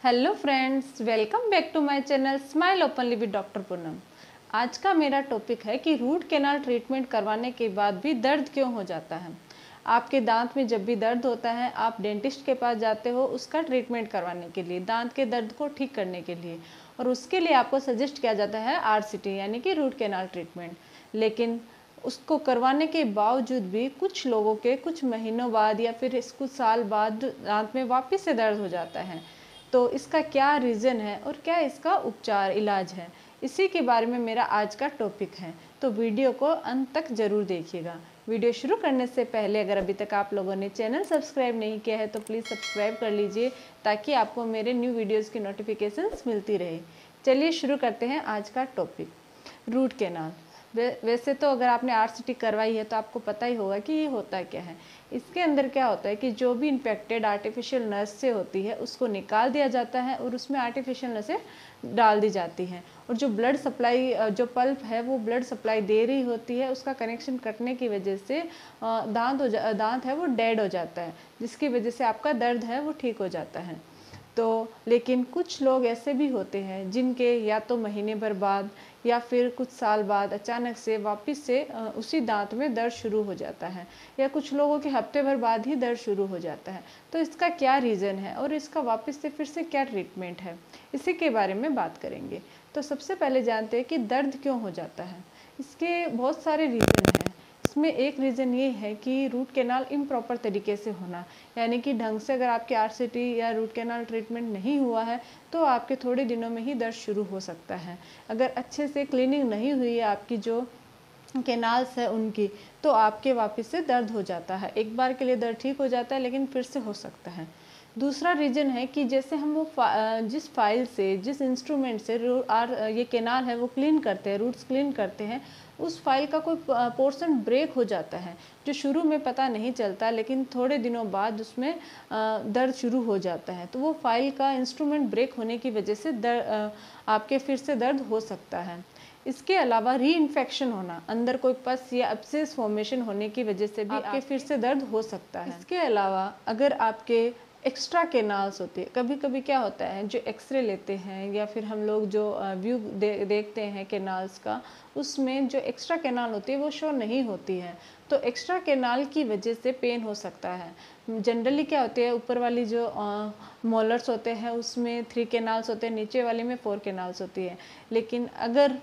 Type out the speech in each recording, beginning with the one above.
Hello friends, welcome back to my channel smile openly with doctor Poonam. आज का मेरा topic है कि रूट कैनाल ट्रीटमेंट करवाने के बाद भी दर्द क्यों हो जाता है। आपके दांत में जब भी दर्द होता है आप डेंटिस्ट के पास जाते हो उसका ट्रीटमेंट करवाने के लिए, दांत के दर्द को ठीक करने के लिए, और उसके लिए आपको सजेस्ट किया जाता है आरसीटी यानी कि रूट कैनाल ट्रीटमेंट। लेकिन उसको करवाने के बावजूद भी कुछ लोगों के कुछ महीनों बाद या फिर कुछ साल बाद दांत में वापस से दर्द हो जाता है। तो इसका क्या रीज़न है और क्या इसका उपचार इलाज है, इसी के बारे में मेरा आज का टॉपिक है। तो वीडियो को अंत तक ज़रूर देखिएगा। वीडियो शुरू करने से पहले अगर अभी तक आप लोगों ने चैनल सब्सक्राइब नहीं किया है तो प्लीज़ सब्सक्राइब कर लीजिए ताकि आपको मेरे न्यू वीडियोज़ की नोटिफिकेशंस मिलती रहे। चलिए शुरू करते हैं आज का टॉपिक, रूट कैनाल। वैसे तो अगर आपने आरसीटी करवाई है तो आपको पता ही होगा कि ये होता क्या है। इसके अंदर क्या होता है कि जो भी इन्फेक्टेड आर्टिफिशियल नस से होती है उसको निकाल दिया जाता है और उसमें आर्टिफिशियल नसें डाल दी जाती हैं, और जो ब्लड सप्लाई, जो पल्प है वो ब्लड सप्लाई दे रही होती है, उसका कनेक्शन कटने की वजह से दांत है वो डेड हो जाता है, जिसकी वजह से आपका दर्द है वो ठीक हो जाता है। तो लेकिन कुछ लोग ऐसे भी होते हैं जिनके या तो महीने भर बाद या फिर कुछ साल बाद अचानक से वापस से उसी दांत में दर्द शुरू हो जाता है, या कुछ लोगों के हफ्ते भर बाद ही दर्द शुरू हो जाता है। तो इसका क्या रीज़न है और इसका वापस से फिर से क्या ट्रीटमेंट है, इसी के बारे में बात करेंगे। तो सबसे पहले जानते हैं कि दर्द क्यों हो जाता है। इसके बहुत सारे रीज़न हैं। इसमें एक रीज़न ये है कि रूट कैनाल इम्प्रॉपर तरीके से होना, यानी कि ढंग से अगर आपकी आरसीटी या रूट कैनाल ट्रीटमेंट नहीं हुआ है तो आपके थोड़े दिनों में ही दर्द शुरू हो सकता है। अगर अच्छे से क्लीनिंग नहीं हुई है आपकी जो कैनाल्स है उनकी, तो आपके वापस से दर्द हो जाता है। एक बार के लिए दर्द ठीक हो जाता है लेकिन फिर से हो सकता है। दूसरा रीज़न है कि जैसे हम वो जिस फाइल से, जिस इंस्ट्रूमेंट से ये कैनाल है वो क्लीन करते हैं, रूट्स क्लीन करते हैं, उस फाइल का कोई पोर्शन ब्रेक हो जाता है जो शुरू में पता नहीं चलता, लेकिन थोड़े दिनों बाद उसमें दर्द शुरू हो जाता है। तो वो फाइल का इंस्ट्रूमेंट ब्रेक होने की वजह से आपके फिर से दर्द हो सकता है। इसके अलावा री इन्फेक्शन होना, अंदर कोई पस या एब्सेस फॉर्मेशन होने की वजह से भी आपके फिर से दर्द हो सकता है। इसके अलावा अगर आपके एक्स्ट्रा कैनाल्स होते हैं, कभी कभी क्या होता है जो एक्सरे लेते हैं या फिर हम लोग जो व्यू देखते हैं कैनाल्स का, उसमें जो एक्स्ट्रा कैनाल होती है वो शो नहीं होती है। तो एक्स्ट्रा कैनाल की वजह से पेन हो सकता है। जनरली क्या होते हैं, ऊपर वाली जो मोलर्स होते हैं उसमें 3 कैनाल्स होते हैं, नीचे वाले में 4 कैनाल्स होती है। लेकिन अगर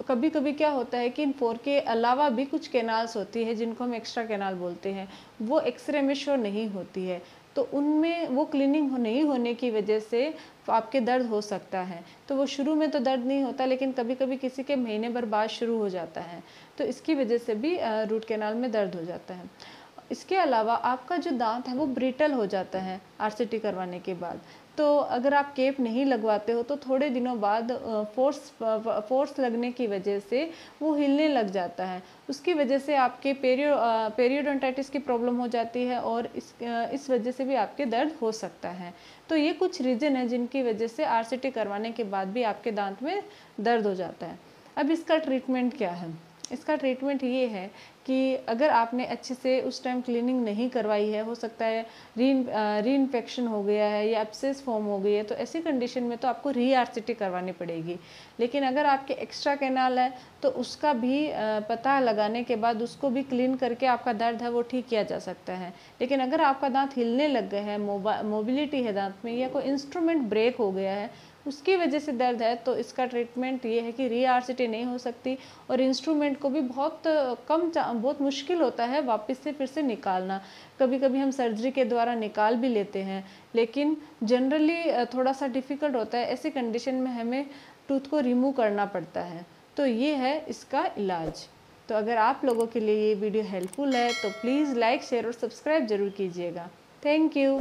कभी कभी क्या होता है कि इन 4 के अलावा भी कुछ कैनाल्स होती है जिनको हम एक्स्ट्रा कैनाल बोलते हैं, वो एक्सरे में शो नहीं होती है। तो उनमें वो क्लीनिंग नहीं होने की वजह से आपके दर्द हो सकता है। तो वो शुरू में तो दर्द नहीं होता, लेकिन कभी कभी किसी के महीने भर बाद शुरू हो जाता है, तो इसकी वजह से भी रूट कैनाल में दर्द हो जाता है। इसके अलावा आपका जो दांत है वो ब्रिटल हो जाता है आरसीटी करवाने के बाद। तो अगर आप केप नहीं लगवाते हो तो थोड़े दिनों बाद फोर्स लगने की वजह से वो हिलने लग जाता है। उसकी वजह से आपके पेरियोडोंटाइटिस की प्रॉब्लम हो जाती है और इस वजह से भी आपके दर्द हो सकता है। तो ये कुछ रीज़न है जिनकी वजह से आरसीटी करवाने के बाद भी आपके दांत में दर्द हो जाता है। अब इसका ट्रीटमेंट क्या है। इसका ट्रीटमेंट ये है कि अगर आपने अच्छे से उस टाइम क्लीनिंग नहीं करवाई है, हो सकता है री इन्फेक्शन हो गया है या एब्सेस फॉर्म हो गई है, तो ऐसी कंडीशन में तो आपको री आरसीटी करवानी पड़ेगी। लेकिन अगर आपके एक्स्ट्रा कैनाल है तो उसका भी पता लगाने के बाद उसको भी क्लीन करके आपका दर्द है वो ठीक किया जा सकता है। लेकिन अगर आपका दांत हिलने लग गया है, मोबिलिटी है दांत में, या कोई इंस्ट्रूमेंट ब्रेक हो गया है उसकी वजह से दर्द है, तो इसका ट्रीटमेंट ये है कि री आरसीटी नहीं हो सकती, और इंस्ट्रूमेंट को भी बहुत मुश्किल होता है वापस से फिर से निकालना। कभी कभी हम सर्जरी के द्वारा निकाल भी लेते हैं, लेकिन जनरली थोड़ा सा डिफ़िकल्ट होता है। ऐसी कंडीशन में हमें टूथ को रिमूव करना पड़ता है। तो ये है इसका इलाज। तो अगर आप लोगों के लिए ये वीडियो हेल्पफुल है तो प्लीज़ लाइक, शेयर और सब्सक्राइब ज़रूर कीजिएगा। Thank you.